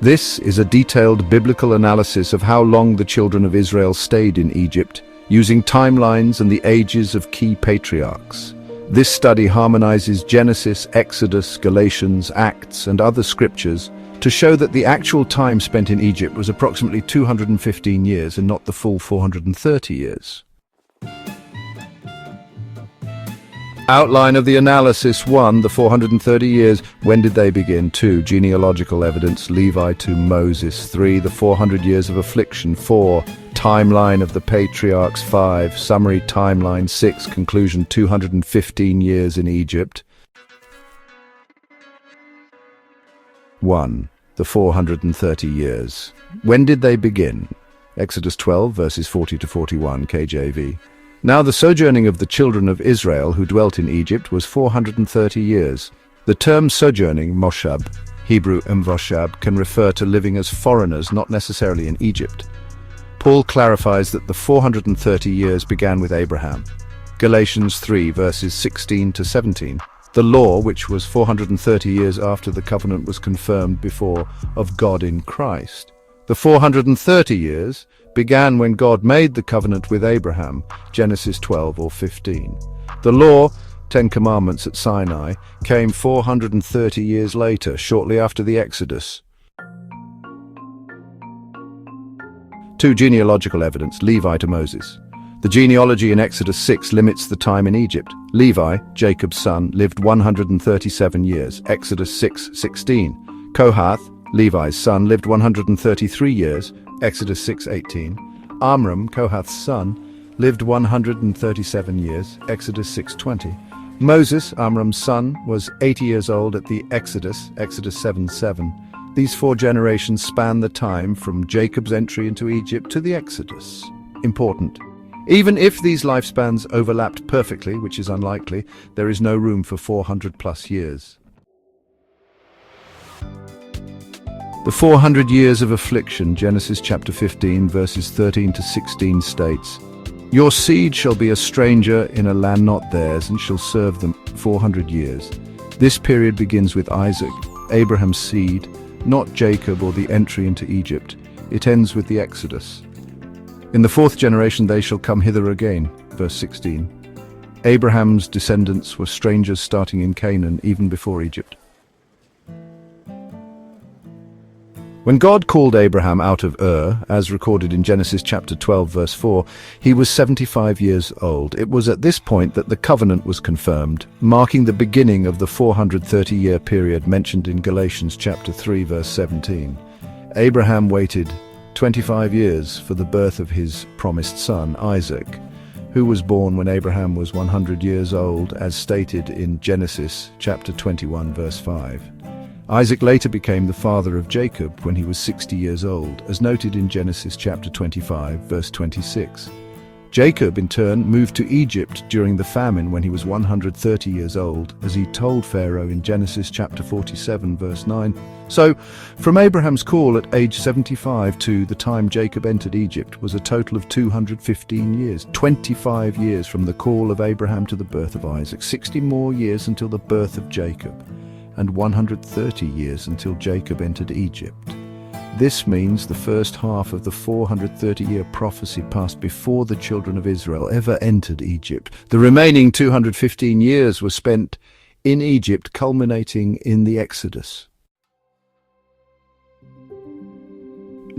This is a detailed biblical analysis of how long the children of Israel stayed in Egypt, using timelines and the ages of key patriarchs. This study harmonizes Genesis, Exodus, Galatians, Acts, and other scriptures to show that the actual time spent in Egypt was approximately 215 years and not the full 430 years. Outline of the analysis. 1. The 430 years. When did they begin? 2. Genealogical evidence. Levi to Moses. 3. The 400 years of affliction. 4. Timeline of the patriarchs. 5. Summary timeline. 6. Conclusion. 215 years in Egypt. 1. The 430 years. When did they begin? Exodus 12, verses 40 to 41, KJV. Now the sojourning of the children of Israel who dwelt in Egypt was 430 years. The term sojourning, moshab, Hebrew mvoshab, can refer to living as foreigners, not necessarily in Egypt. Paul clarifies that the 430 years began with Abraham. Galatians 3, verses 16 to 17. The law, which was 430 years after the covenant was confirmed before of God in Christ. The 430 years began when God made the covenant with Abraham, Genesis 12 or 15. The law, 10 Commandments at Sinai, came 430 years later, shortly after the Exodus. 2. Genealogical evidence. Levi to Moses. The genealogy in Exodus 6 limits the time in Egypt. Levi, Jacob's son, lived 137 years, Exodus 6:16. Kohath, Levi's son, lived 133 years, Exodus 6:18. Amram, Kohath's son, lived 137 years, Exodus 6:20. Moses, Amram's son, was 80 years old at the Exodus, Exodus 7:7. These 4 generations span the time from Jacob's entry into Egypt to the Exodus. Important. Even if these lifespans overlapped perfectly, which is unlikely, there is no room for 400 plus years. The 400 years of affliction, Genesis chapter 15, verses 13 to 16 states, "Your seed shall be a stranger in a land not theirs, and shall serve them 400 years. This period begins with Isaac, Abraham's seed, not Jacob or the entry into Egypt. It ends with the Exodus. In the 4th generation they shall come hither again," verse 16. Abraham's descendants were strangers starting in Canaan even before Egypt. When God called Abraham out of Ur, as recorded in Genesis chapter 12 verse 4, he was 75 years old. It was at this point that the covenant was confirmed, marking the beginning of the 430-year period mentioned in Galatians chapter 3 verse 17. Abraham waited 25 years for the birth of his promised son, Isaac, who was born when Abraham was 100 years old, as stated in Genesis chapter 21 verse 5. Isaac later became the father of Jacob when he was 60 years old, as noted in Genesis chapter 25 verse 26. Jacob, in turn, moved to Egypt during the famine when he was 130 years old, as he told Pharaoh in Genesis chapter 47 verse 9. So, from Abraham's call at age 75 to the time Jacob entered Egypt was a total of 215 years, 25 years from the call of Abraham to the birth of Isaac, 60 more years until the birth of Jacob, and 130 years until Jacob entered Egypt. This means the first half of the 430-year prophecy passed before the children of Israel ever entered Egypt. The remaining 215 years were spent in Egypt, culminating in the Exodus.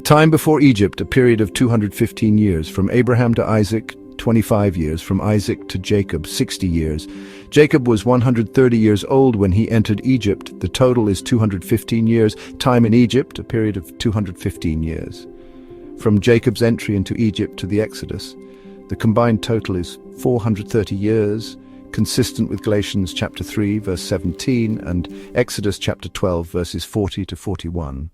Time before Egypt, a period of 215 years, from Abraham to Isaac, 25 years, from Isaac to Jacob, 60 years. Jacob was 130 years old when he entered Egypt. The total is 215 years. Time in Egypt, a period of 215 years. From Jacob's entry into Egypt to the Exodus, the combined total is 430 years, consistent with Galatians chapter 3 verse 17 and Exodus chapter 12 verses 40 to 41.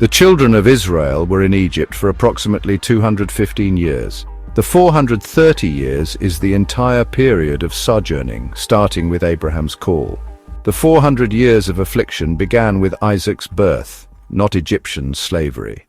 The children of Israel were in Egypt for approximately 215 years. The 430 years is the entire period of sojourning, starting with Abraham's call. The 400 years of affliction began with Isaac's birth, not Egyptian slavery.